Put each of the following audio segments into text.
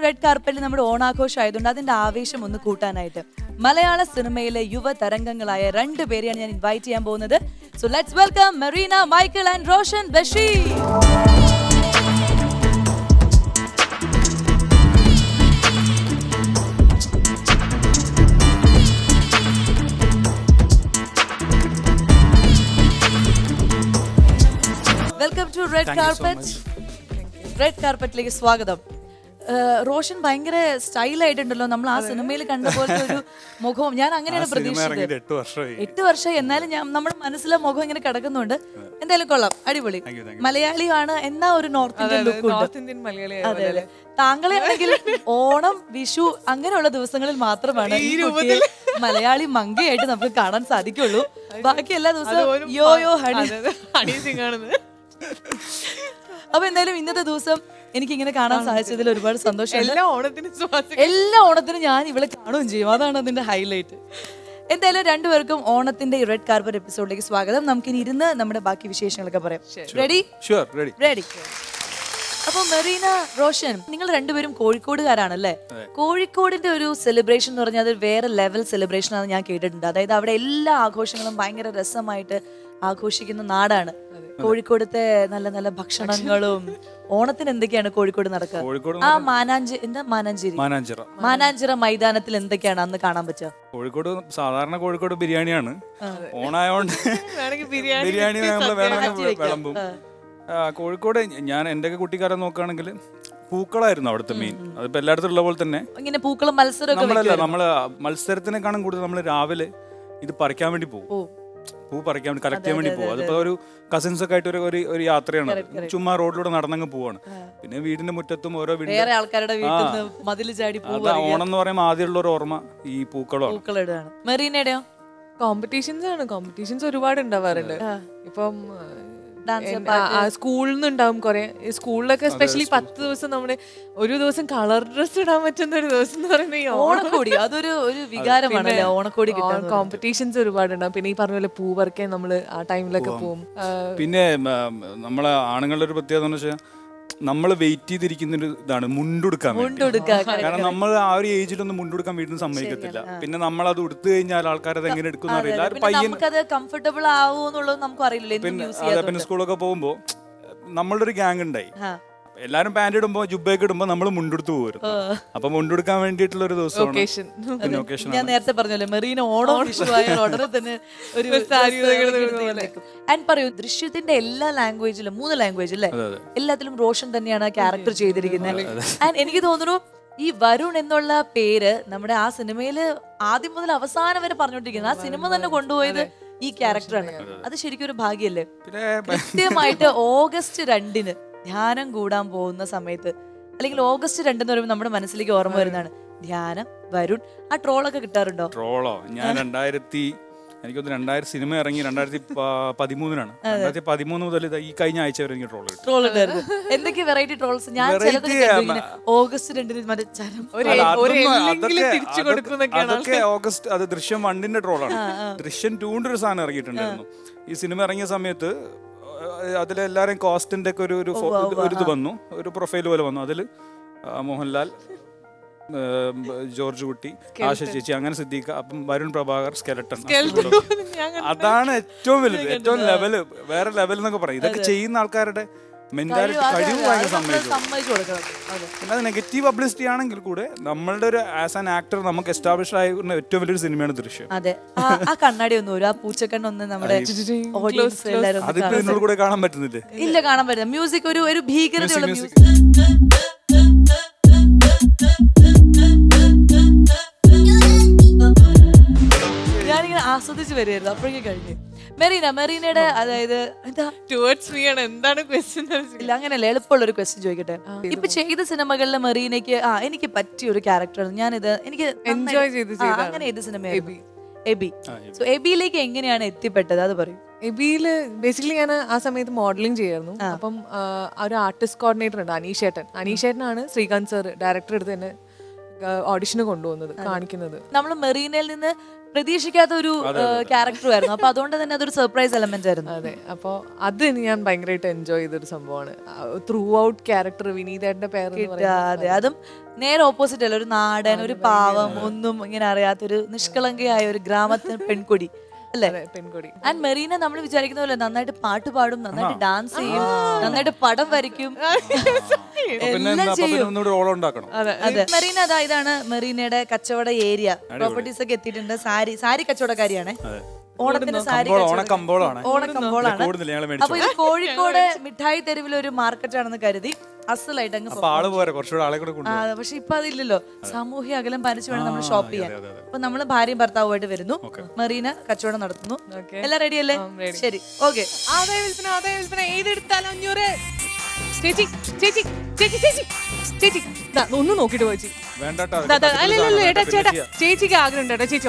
Red കാർപ്പറ്റിൽ നമ്മുടെ ഓണാഘോഷം ആയതുകൊണ്ട് അതിന്റെ ആവേശം ഒന്ന് കൂട്ടാനായിട്ട് മലയാള സിനിമയിലെ യുവതരംഗങ്ങളായ രണ്ടുപേരെയാണ് ഞാൻ ഇൻവൈറ്റ് ചെയ്യാൻ പോകുന്നത്. So let's welcome Mareena Michael and Roshan Basheer. Welcome to red carpet. Red കാർപ്പറ്റിലേക്ക് സ്വാഗതം. റോഷൻ ഭയങ്കര സ്റ്റൈലായിട്ടുണ്ടല്ലോ. നമ്മൾ ആ സിനിമയിൽ കണ്ട പോലത്തെ ഒരു മുഖവും ഞാൻ അങ്ങനെയാണ് പ്രതീക്ഷിച്ചത്. 8 വർഷം എന്നാലും ഞാൻ നമ്മുടെ മനസ്സിലെ മുഖം ഇങ്ങനെ കിടക്കുന്നുണ്ട്. എന്തായാലും കൊള്ളാം, അടിപൊളി. മലയാളിയാണ് എന്നാ ഒരു നോർത്ത് ഇന്ത്യൻ ലുക്ക് ഉണ്ട്. അതെ അതെ. താങ്കളെ ആണെങ്കിൽ ഓണം, വിഷു അങ്ങനെയുള്ള ദിവസങ്ങളിൽ മാത്രമാണ് ഈ രൂപത്തിൽ മലയാളി മങ്കയായിട്ട് നമുക്ക് കാണാൻ സാധിക്കുള്ളൂ. ബാക്കി എല്ലാ ദിവസവും യോയോ ഹണി സിംഗ് ആണെന്ന്. അപ്പൊ എന്തായാലും ഇന്നത്തെ ദിവസം എനിക്ക് ഇങ്ങനെ കാണാൻ സാധിച്ചതിൽ ഒരുപാട് സന്തോഷം. എല്ലാ ഓണത്തിനും ഞാൻ ഇവിടെ കാണുകയും ചെയ്യും. അതാണ് അതിന്റെ ഹൈലൈറ്റ്. എന്തായാലും രണ്ടുപേർക്കും ഓണത്തിന്റെ റെഡ് കാർപ്പറ്റ് എപ്പിസോഡിലേക്ക് സ്വാഗതം. നമുക്കിനി ഇരുന്ന് നമ്മുടെ ബാക്കി വിശേഷങ്ങളൊക്കെ പറയാം. റെഡി? റെഡി. അപ്പൊ മെറീന, റോഷൻ, നിങ്ങൾ രണ്ടുപേരും കോഴിക്കോടുകാരാണല്ലേ? കോഴിക്കോടിന്റെ ഒരു സെലിബ്രേഷൻ എന്ന് പറഞ്ഞാൽ അത് വേറെ ലെവൽ സെലിബ്രേഷൻ ആണെന്ന് ഞാൻ കേട്ടിട്ടുണ്ട്. അതായത് അവിടെ എല്ലാ ആഘോഷങ്ങളും ഭയങ്കര രസമായിട്ട് ആഘോഷിക്കുന്ന നാടാണ് കോഴിക്കോടത്തെ. നല്ല നല്ല ഭക്ഷണങ്ങളും. ഓണത്തിന് എന്തൊക്കെയാണ് കോഴിക്കോട് നടക്കുക? ആ മാനാഞ്ചിറ മൈതാനത്തിൽ എന്തൊക്കെയാണ് അന്ന് കാണാൻ പറ്റുക? കോഴിക്കോട് സാധാരണ കോഴിക്കോട് ബിരിയാണിയാണ്. ഓണായോണ്ട് ബിരിയാണി വിളമ്പും. കോഴിക്കോട് ഞാൻ എൻ്റെ കുട്ടിക്കാരൻ നോക്കുകയാണെങ്കിൽ പൂക്കളായിരുന്നു അവിടുത്തെ മെയിൻ. അതിപ്പോ എല്ലായിടത്തും ഉള്ള പോലെ തന്നെ ഇങ്ങനെ പൂക്കളും മത്സരം. നമ്മള് മത്സരത്തിനെക്കാളും കൂടുതൽ നമ്മൾ രാവിലെ ഇത് പറിക്കാൻ വേണ്ടി പോകും. പൂ പറിക്കാൻ വേണ്ടി, കളക്ട് ചെയ്യാൻ വേണ്ടി പോകും. അതിപ്പോ ഒരു കസിൻസ് ഒക്കെ ആയിട്ട് ഒരു യാത്രയാണ്. ചുമ്മാ റോഡിലൂടെ നടന്നങ്ങ് പോവാണ്. പിന്നെ വീടിന്റെ മുറ്റത്തും ഓരോ ഓണം എന്ന് പറയുമ്പോൾ ആദ്യമുള്ള ഒരു ഓർമ്മ ഈ പൂക്കളാണ്. മെറീനയുടെയോ? കോമ്പറ്റീഷൻസ് ഒരുപാട് ഉണ്ടാവാറുണ്ട്. ഇപ്പം സ്കൂളിൽ നിന്ന് ഉണ്ടാവും കുറെ. സ്കൂളിലൊക്കെ എസ്പെഷ്യലി 10 ദിവസം നമ്മുടെ ഒരു ദിവസം കളർ ഡ്രസ് ഇടാൻ പറ്റുന്ന ഒരു ദിവസം എന്ന് പറയുന്നത് ഓണക്കോടി. അതൊരു വികാരമാണ്. ഓണക്കോടി കോമ്പറ്റീഷൻസ് ഒരുപാട് ഉണ്ടാവും. പിന്നെ ഈ പറഞ്ഞ പോലെ പൂ പറിക്കാൻ നമ്മള് ആ ടൈമിലൊക്കെ പോവും. പിന്നെ നമ്മളെ ആണുങ്ങളുടെ ഒരു പ്രത്യേകത എന്ന് വെച്ചാൽ നമ്മൾ വെയിറ്റ് ചെയ്തിരിക്കുന്ന ഒരു ഇതാണ് മുണ്ടെടുക്കാൻ. കാരണം നമ്മൾ ആ ഒരു ഏജിലൊന്നും മുണ്ടെടുക്കാൻ വീട്ടിൽ നിന്ന് സമ്മതിക്കത്തില്ല. പിന്നെ നമ്മൾ അത് എടുത്തു കഴിഞ്ഞാൽ ആൾക്കാർ അത് എങ്ങനെ എടുക്കുന്ന അറിയില്ല. കംഫർട്ടബിൾ ആവുമെന്നുള്ളത് നമുക്ക് അറിയില്ല. പിന്നെ സ്കൂളൊക്കെ പോകുമ്പോ നമ്മളുടെ ഒരു ഗ്യാങ് ഉണ്ടായി. എല്ലാരും പാന്റ് ഇടുമ്പോ ജുബയൊക്കെ ഇടുമ്പോ നമ്മൾ മുണ്ടെടുത്ത് പോകും. അപ്പൊ മുണ്ടെടുക്കാൻ വേണ്ടിയിട്ടുള്ള ഒരു ദിവസമാണ്. ഞാൻ നേരത്തെ പറഞ്ഞല്ലോ മെറീന ഓണം വിഷുവായ ഉടനെ തന്നെ ഒരു പറയൂ. ദൃശ്യത്തിന്റെ എല്ലാ ലാംഗ്വേജിലും 3 ലാംഗ്വേജ് അല്ലേ, എല്ലാത്തിലും റോഷൻ തന്നെയാണ് ക്യാരക്ടർ ചെയ്തിരിക്കുന്നത്. ആൻഡ് എനിക്ക് തോന്നുന്നു ഈ വരുൺ എന്നുള്ള പേര് നമ്മുടെ ആ സിനിമയില് ആദ്യം മുതൽ അവസാനം വരെ പറഞ്ഞോണ്ടിരിക്കുന്നത്. ആ സിനിമ തന്നെ കൊണ്ടുപോയത് ഈ ക്യാരക്ടറാണ്. അത് ശരിക്കും ഒരു ഭാഗ്യല്ലേ? കൃത്യമായിട്ട് ഓഗസ്റ്റ് 2 ധ്യാനം കൂടാൻ പോകുന്ന സമയത്ത്, അല്ലെങ്കിൽ ഓഗസ്റ്റ് 2 എന്ന് പറയുമ്പോൾ നമ്മുടെ മനസ്സിലേക്ക് ഓർമ്മ വരുന്നതാണ് ധ്യാനം, വരുൺ. ആ ട്രോളൊക്കെ കിട്ടാറുണ്ടോ? ട്രോളോ? ഞാൻ 2000 സിനിമ ഇറങ്ങി 2013 2013 മുതൽ ഈ കഴിഞ്ഞ ആഴ്ച വരെ എനിക്ക് ട്രോൾ ഉണ്ടായിരുന്നു. എന്തൊക്കെ വെറൈറ്റി ട്രോൾസ്? ഞാൻ ഓഗസ്റ്റ് 2 ഓഗസ്റ്റ് അത് ദൃശ്യം 1 ട്രോളാണ്. ദൃശ്യം 2 ഒരു സാധനം ഇറങ്ങിയിട്ടുണ്ടായിരുന്നു. ഈ സിനിമ ഇറങ്ങിയ സമയത്ത് അതിലെല്ലാവരെയും കോസ്റ്റിന്റെ ഒക്കെ ഒരു ഇത് വന്നു, ഒരു പ്രൊഫൈൽ പോലെ വന്നു. അതിൽ മോഹൻലാൽ, ജോർജ് കുട്ടി, ആശ ചേച്ചി, അങ്ങനെ സിദ്ദീഖ, അപ്പം വരുൺ പ്രഭാകർ, സ്കെലട്ടൺ. അതാണ് ഏറ്റവും വലുത്, ഏറ്റവും ലെവല്, വേറെ ലെവൽ എന്നൊക്കെ പറയും. ഇതൊക്കെ ചെയ്യുന്ന ആൾക്കാരുടെ മെന്റാലിറ്റി, കഴിവ് ഭയങ്കര സമ്മതിച്ചു കൊടുക്കണം. പിന്നെ അത് നെഗറ്റീവ് പബ്ലിസിറ്റി ആണെങ്കിൽ കൂടെ നമ്മളുടെ ഒരു ആസ് ആൻ ആക്ടർ നമുക്ക് എസ്റ്റാബ്ലിഷ് ആയിരുന്ന ഏറ്റവും വലിയൊരു സിനിമയാണ് ദൃശ്യം. അതെ, ആ കണ്ണാടി ഒന്നും, ആ പൂച്ചക്കണ്ണൊന്ന് നമ്മുടെ അതിപ്പോ ഇതിനോട് കൂടെ കാണാൻ പറ്റുന്നില്ലേ? ഇല്ല, കാണാൻ പറ്റില്ല. മ്യൂസിക് ഒരു ഭീകരതയുള്ള മ്യൂസിക്. ഞാനിങ്ങനെ ആസ്വദിച്ച് വരികയായിരുന്നു, അപ്പോഴേക്കും കഴിഞ്ഞു. മെറീനയുടെ അതായത് എന്താണ് ക്വസ്റ്റ്യൻ? ഇല്ല, അങ്ങനെയല്ല, എളുപ്പമുള്ള ഒരു ക്വസ്റ്റ്യൻ ചോദിക്കട്ടെ. ഇപ്പൊ ചെയ്ത സിനിമകളിലെ മെറീനയ്ക്ക് എനിക്ക് പറ്റിയ ഒരു ക്യാരക്ടറാണ്, ഞാനിത് എനിക്ക് എൻജോയ് ചെയ്ത് അങ്ങനെ ഏത് സിനിമയായിരുന്നു? എബി. സോ എബിയിലേക്ക് എങ്ങനെയാണ് എത്തിപ്പെട്ടത്, അത് പറയും. എബിയില് ബേസിക്കലി ഞാൻ ആ സമയത്ത് മോഡലിംഗ് ചെയ്യായിരുന്നു. അപ്പം ഒരു ആർട്ടിസ്റ്റ് കോർഡിനേറ്റർ ഉണ്ട്, അനീഷേട്ടനാണ് ശ്രീകാന്ത് സർ ഡയറക്ടർ എടുത്ത് തന്നെ ഓഡിഷന് കൊണ്ടുപോകുന്നത്, കാണിക്കുന്നത്. നമ്മൾ മെറീനയിൽ നിന്ന് പ്രതീക്ഷിക്കാത്ത ഒരു ക്യാരക്ടർ ആയിരുന്നു, അപ്പൊ അതുകൊണ്ട് തന്നെ അതൊരു സർപ്രൈസ് എലമെന്റ് ആയിരുന്നു. അതെ, അപ്പോൾ അത് ഞാൻ ഭയങ്കരമായിട്ട് എൻജോയ് ചെയ്തൊരു സംഭവമാണ്. ത്രൂ ഔട്ട് ക്യാരക്ടർ വിനീതേട്ടന്റെ പേര്. അതെ, അതും നേരെ ഓപ്പോസിറ്റ് അല്ല, ഒരു നാടൻ, ഒരു പാവം, ഒന്നും ഇങ്ങനെ അറിയാത്തൊരു നിഷ്കളങ്കയായ ഒരു ഗ്രാമത്തിന് പെൺകുടി അല്ലേ, പെൺകുടി. ആൻഡ് മെറീന നമ്മൾ വിചാരിക്കുന്ന പോലെ നന്നായിട്ട് പാട്ട് പാടും, നന്നായിട്ട് ഡാൻസ് ചെയ്യും, നന്നായിട്ട് പടം വരയ്ക്കും, എല്ലാം ചെയ്യും. അതെ, മെറീന അതാ, ഇതാണ് മെറീനയുടെ കച്ചവട ഏരിയ. പ്രോപ്പർട്ടീസ് ഒക്കെ എത്തിയിട്ടുണ്ട്. സാരി കച്ചവടക്കാരിയാണ്. ഓണത്തിന് സാരി ഓണക്കമ്പോളാണ്. അപ്പൊ ഇത് കോഴിക്കോട് മിഠായി തെരുവിൽ ഒരു മാർക്കറ്റ് ആണെന്ന് കരുതി അസലായിട്ട് അങ്ങ് പക്ഷെ ഇപ്പൊ അതില്ലല്ലോ, സാമൂഹ്യ അകലം പാലിച്ച് വേണം നമ്മൾ ഷോപ്പ് ചെയ്യാൻ. അപ്പൊ നമ്മള് ഭാര്യയും ഭർത്താവുമായിട്ട് വരുന്നു, മെറീന കച്ചവടം നടത്തുന്നു. എല്ലാം റെഡി അല്ലേ? ശരി, ഓക്കെ. ആദായ വിൽപ്പന ഏതെടുത്താലും 500. ചേച്ചി ചേച്ചി ചേച്ചി ചേച്ചി ചേച്ചി ഒന്ന് നോക്കിട്ട് പോയി. അല്ലല്ല ചേട്ടാ, ചേച്ചിക്ക് ആഗ്രഹം ഉണ്ട് ചേട്ടാ, ചേച്ചി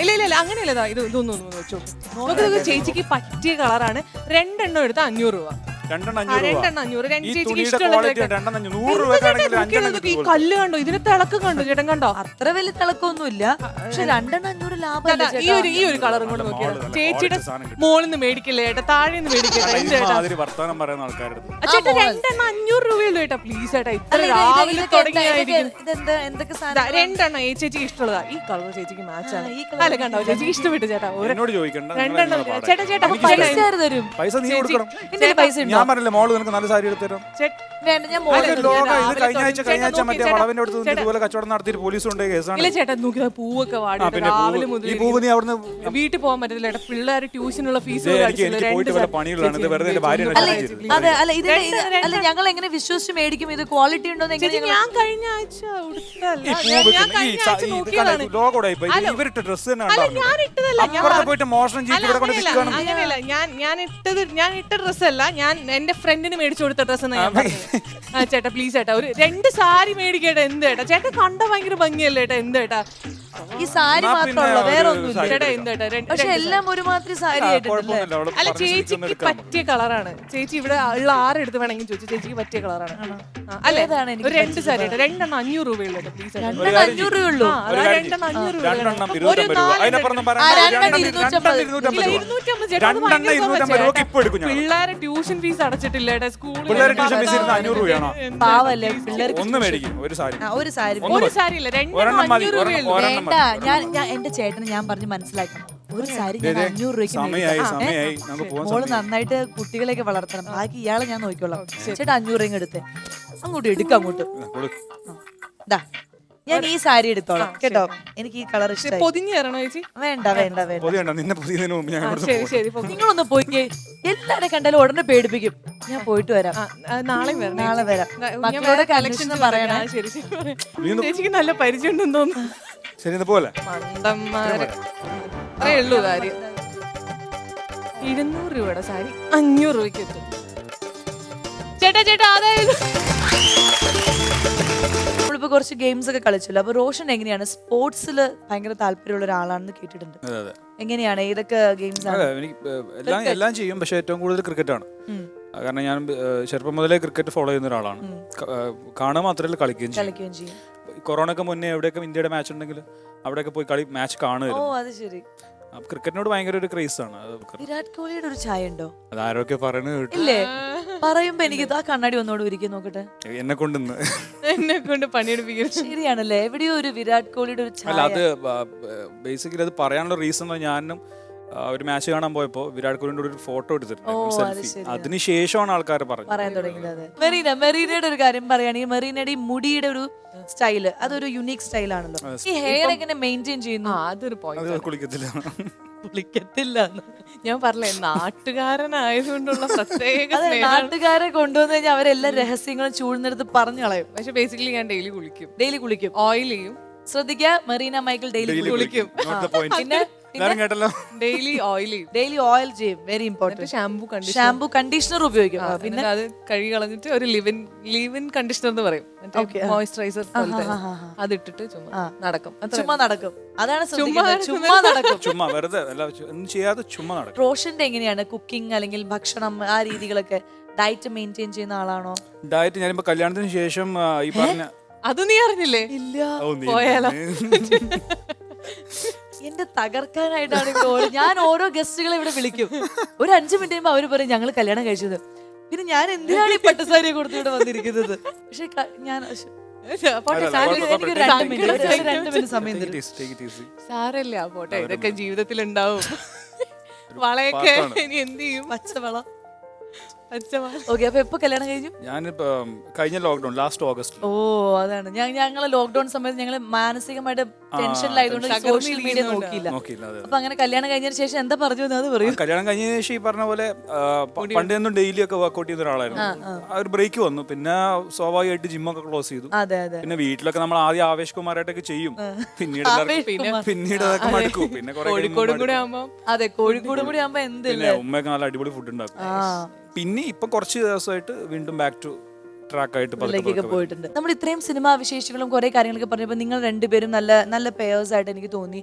ഇല്ല അങ്ങനെയല്ല, ഇതൊന്നും വെച്ചോ. നോക്ക്, ചേച്ചിക്ക് പറ്റിയ കളറാണ്. 2 എണ്ണം എടുത്താൽ 500 രൂപ. 2 എണ്ണം 500. ചേച്ചിക്ക് ഇഷ്ടമുള്ള ഈ കല്ല് കണ്ടോ, ഇതിന് തിളക്കം കണ്ടോ ചേട്ടൻ? കണ്ടോ, അത്ര വലിയ തിളക്കമൊന്നുമില്ല, പക്ഷെ 2 എണ്ണം 500 ലാഭം. ഈ ഒരു കളറും കൊണ്ട് നോക്കിയാൽ ചേച്ചിയുടെ മോളിൽ നിന്ന് മേടിക്കില്ലേ ചേട്ടാ, താഴെ നിന്ന് മേടിക്കട്ടെ ചേട്ടാ. ചേട്ടാ 2 എണ്ണം 500 രൂപയുള്ളൂ ചേട്ടാ, പ്ലീസ് ചേട്ടാ. ഇത്ര രാവിലെ തുടങ്ങിയായിരിക്കും. 2 എണ്ണം ചേച്ചിക്ക് ഇഷ്ടമുള്ളതാ. ഈ കളർ ചേച്ചിക്ക് മാച്ച് ആണ്. അല്ല കണ്ടോ, ചേച്ചിക്ക് ഇഷ്ടപ്പെട്ടു ചേട്ടാ. 2 എണ്ണം ചേട്ടാ. ചേട്ടാ പൈസ ഞാൻ പറഞ്ഞില്ലേ, മോള് നിനക്ക് നല്ല സാരി എടുത്തു തരും. വേണ്ട, ഞാൻ കഴിഞ്ഞ ആഴ്ച മറ്റേ വളവിന്റെ അടുത്ത് ഇതുപോലെ കച്ചവടം നടത്തിയിട്ട് പോലീസ് കൊണ്ട് കേസാണ്. ഇല്ല ചേട്ടാ, നോക്കി പൂവൊക്കെ വാടി രാവിലെ മുതൽ വീട്ടിൽ പോകാൻ പറ്റില്ല ചേട്ടാ. പിള്ളേർ ട്യൂഷനുള്ള ഫീസ് അല്ല, ഞങ്ങൾ എങ്ങനെ വിശ്വസിച്ച് മേടിക്കും? ഇത് ക്വാളിറ്റി ഉണ്ടോ? ഞാൻ കഴിഞ്ഞ ആഴ്ച അങ്ങനെയല്ല, ഞാൻ ഇട്ട ഡ്രസ്സല്ല, ഞാൻ എന്റെ ഫ്രണ്ടിന് മേടിച്ചു കൊടുത്ത ഡ്രസ്സ്. ചേട്ടാ പ്ലീസ് ചേട്ടാ, ഒരു 2 സാരി മേടിക്കേട്ടാ. എന്തേട്ടാ ചേട്ടാ, കണ്ട ഭയങ്കര ഭംഗിയല്ലേ ചേട്ടാ? എന്തേട്ടാ ഈ സാരി മാത്രമല്ല, വേറെ ഒന്നും ചേട്ടാ? എന്തേട്ടാ, പക്ഷെ എല്ലാം ഒരുമാതിരി സാരി ആയിട്ടുണ്ട്. അല്ല, ചേച്ചിക്ക് പറ്റിയ കളറാണ്. ചേച്ചി ഇവിടെ ഉള്ള ആരെടുത്ത് വേണമെങ്കിൽ ചോദിച്ചു, ചേച്ചിക്ക് പറ്റിയ കളറാണ് അല്ലേ? ഒരു 2 സാരി 2 എണ്ണം 500 രൂപയുള്ളൂ പ്ലീസ്. 500 രൂപയുള്ളൂ. 2 എണ്ണം 500 രൂപ. പിള്ളേരെ ട്യൂഷൻ ഫീസ് അടച്ചിട്ടില്ല സ്കൂളിൽ. പാവല്ലേ പിള്ളേർക്ക്. ഒരു സാരി ഇല്ല, 2 എണ്ണം 500 രൂപയുള്ളൂ. വേണ്ട, ഞാൻ എന്റെ ചേട്ടന് ഞാൻ പറഞ്ഞ് മനസ്സിലാക്കണം. ഒരു സാരി ഞാൻ 500 രൂപയ്ക്ക്. മോള് നന്നായിട്ട് കുട്ടികളെയൊക്കെ വളർത്തണം, ബാക്കി ഇയാളെ ഞാൻ നോക്കിക്കോളാം. ചേട്ടാ 500 രൂപ എടുത്തേ, അങ്ങോട്ട് എടുക്ക, അങ്ങോട്ട്. ഞാൻ ഈ സാരി എടുത്തോളാം കേട്ടോ, എനിക്ക് ഈ കളർ ഇഷ്ടമായി. പൊതിഞ്ഞു തരണോ ചേച്ചി? വേണ്ട വേണ്ട വേണ്ട, നിങ്ങളൊന്ന് പോയിക്കേ. എല്ലാരെ കണ്ടാലും ഉടനെ പേടിപ്പിക്കും. ഞാൻ പോയിട്ട് വരാം. നാളെ വരാം. നാളെ വരാം. മക്കളോട് കളക്ഷൻ പറയണേ. ശരി ശരി. ചേച്ചിക്ക് നല്ല പരിചയം ഉണ്ടെന്ന് തോന്നുന്നു. മണ്ടന്മാര് അത്രേ ഉള്ളൂ കാര്യം. 200 രൂപയുടെ സാരി 500 രൂപയ്ക്ക് എത്തും. ചേട്ടാ ചേട്ടാ, അതായത് നമ്മളിപ്പോ കുറച്ച് ഗെയിംസ് ഒക്കെ കളിച്ചല്ലോ. അപ്പൊ റോഷൻ എങ്ങനെയാണ് സ്പോർട്സിൽ ഭയങ്കര താല്പര്യമുള്ള ഒരാളാണെന്ന് കേട്ടിട്ടുണ്ട്. എങ്ങനെയാണ്, ഏതൊക്കെ ഗെയിംസ് ആണ്? എല്ലാം ചെയ്യും, പക്ഷെ ഏറ്റവും കൂടുതൽ ക്രിക്കറ്റ് ആണ്. കാരണം ഞാൻ ചെറുപ്പം മുതലേ ക്രിക്കറ്റ് ഫോളോ ചെയ്യുന്ന ഒരാളാണ്. കാണുക മാത്രമല്ല, കളിക്കുകയും ചെയ്യും. കൊറോണക്ക് മുന്നേ എവിടെയൊക്കെ ഇന്ത്യയുടെ മാച്ച് ഉണ്ടെങ്കിൽ അവിടെയൊക്കെ പോയി മാച്ച് കാണുമായിരുന്നു. ക്രിക്കറ്റിനോട് ഭയങ്കര ഒരു ക്രേസ് ആണ്. വിരാട് കോഹ്ലിയുടെ ഒരു ചായ ഉണ്ടോ? അതാരൊക്കെ പറയുന്നത് ഇല്ലേ? പറയുമ്പോ എനിക്ക് ആ കണ്ണാടി ഒന്നോട് ഒരിക്കൽ നോക്കട്ടെ. എന്നെ കൊണ്ട് പണിയെടുപ്പിക്കുന്നത് ശരിയാണല്ലേ? എവിടെയോ ഒരു വിരാട് കോഹ്ലിയുടെ ഒരു ചായ. അല്ല, അത് ബേസിക്കലി അത് പറയാനുള്ള റീസൺ, ഞാനും ഒരു മാച്ച് കാണാൻ പോയപ്പോ വിരാട് കോഹ്ലിയുടെ ഒരു ഫോട്ടോ എടുത്തിട്ടുണ്ട്. അതിനുശേഷമാണ് ആൾക്കാർ പറയാൻ തുടങ്ങിയത്. മെറീനയുടെ ഒരു കാര്യം പറയുകയാണെങ്കിൽ, മെറീനയുടെ ഈ മുടിയുടെ ഒരു സ്റ്റൈല്, അതൊരു യുണീക് സ്റ്റൈൽ ആണല്ലോ. ഈ ഹെയർ എങ്ങനെ മെയിൻറ്റെയിൻ ചെയ്യുന്നു? അതൊരു പോയിന്റ്. കുളിക്കത്തില്ല ഞാൻ പറഞ്ഞേ, നാട്ടുകാരനായതുകൊണ്ടുള്ള പ്രത്യേക നാട്ടുകാരെ കൊണ്ടുവന്നു കഴിഞ്ഞാൽ അവരെല്ലാ രഹസ്യങ്ങളും ചൂഴ്ന്നെടുത്ത് പറഞ്ഞു കളയും. പക്ഷെ ബേസിക്കലി ഞാൻ ഡെയിലി കുളിക്കും, ഓയിൽ ചെയ്യും. ശ്രദ്ധിക്കുക, മെറീന മൈക്കിൾ ഡെയിലി കുളിക്കും. പിന്നെ ഡെയിലി ഓയിൽ ചെയ്യും. Very important. ഷാംപൂ കണ്ടീഷണർ ഉപയോഗിക്കും. പിന്നെ അത് കഴുകി കളഞ്ഞിട്ട് ഒരു ലിവിൻ കണ്ടീഷണർ എന്ന് പറയും, മോയ്സ്ചറൈസർ. അതിട്ടിട്ട് ചുമ്മാ നടക്കും. അതാണ് ചുമ്മാ വെറുതെ ഒന്നും ചെയ്യാതെ ചുമ്മാ നടക്കും. റോഷന്റെ എങ്ങനെയാണ് കുക്കിംഗ് അല്ലെങ്കിൽ ഭക്ഷണം, ആ രീതികളൊക്കെ? ഡയറ്റ് മെയിൻറ്റെയിൻ ചെയ്യുന്ന ആളാണോ? ഡയറ്റ് ഞാനിപ്പോ കല്യാണത്തിന് ശേഷം ഈ പറഞ്ഞ അത് നീ അറിഞ്ഞില്ലേ? ഇല്ല. പോയാലോ? എന്റെ തകർക്കാനായിട്ടാണ് ഇവിടെ ഞാൻ ഓരോ ഗസ്റ്റുകളെ ഇവിടെ വിളിക്കും. ഒരു 5 മിനിറ്റ് കഴിയുമ്പോ അവര് പറയും ഞങ്ങൾ കല്യാണം കഴിച്ചത്. പിന്നെ ഞാൻ എന്തിനാണ് ഈ പട്ടുസാരിയെ കൊടുത്ത് ഇവിടെ വന്നിരിക്കുന്നത്? പക്ഷെ ഞാൻ എനിക്കൊരു 2 മിനിറ്റ് സമയം തരും. സാരല്ല, പോട്ടെ, ഇതൊക്കെ ജീവിതത്തിൽ ഉണ്ടാവും. വളയൊക്കെ ഇനി എന്ത് ചെയ്യും? പച്ചവള. പച്ചവള. ഓക്കെ, അപ്പൊ എപ്പോ കല്യാണം കഴിഞ്ഞു? ഞാനിപ്പോ കഴിഞ്ഞ ലോക്ക്ഡൌൺ ലാസ്റ്റ് ഓഗസ്റ്റ്. ഓ, അതാണ് ഞങ്ങള് ലോക്ക്ഡൌൺ സമയത്ത് ഞങ്ങള് മാനസികമായിട്ട് ടെൻഷനിലായതുകൊണ്ട് സോഷ്യൽ മീഡിയ നോക്കിയില്ല. അപ്പൊ അങ്ങനെ കല്യാണം കഴിഞ്ഞതിന് ശേഷം എന്താ പറഞ്ഞു അത് പറയും. കല്യാണം കഴിഞ്ഞതിന് ശേഷം ഈ പറഞ്ഞ പോലെ പണ്ടേ ഒന്നും ഡെയിലി ഒക്കെ വർക്ക്ഔട്ട് ചെയ്യുന്ന ഒരാളായിരുന്നു. ആ ഒരു ബ്രേക്ക് വന്നു. പിന്നെ സ്വാഭാവികമായിട്ട് ജിമ്മൊക്കെ ക്ലോസ് ചെയ്തു. പിന്നെ വീട്ടിലൊക്കെ നമ്മൾ ആദ്യം ആവേശകുമാരായിട്ടൊക്കെ ചെയ്യും. പിന്നീട് അതൊക്കെ മടുക്കും. പിന്നെ കോഴിക്കോടും കൂടെ ആവുമ്പോ അതെ, കോഴിക്കോടും കൂടി ആവുമ്പോ എന്തില്ല, ഉമ്മയൊക്കെ നല്ല അടിപൊളി ഫുഡ് ഉണ്ടാക്കും. പിന്നെ ഇപ്പൊ കുറച്ച് ദിവസമായിട്ട് വീണ്ടും ബാക്ക് ടു ട്രാക്ക് ആയിട്ട് പോയിട്ടുണ്ട്. നമ്മൾ ഇത്രയും സിനിമാ വിശേഷങ്ങളും കുറെ കാര്യങ്ങളൊക്കെ പറഞ്ഞപ്പോ നിങ്ങൾ രണ്ടുപേരും നല്ല നല്ല പേയേഴ്സ് ആയിട്ട് എനിക്ക് തോന്നി.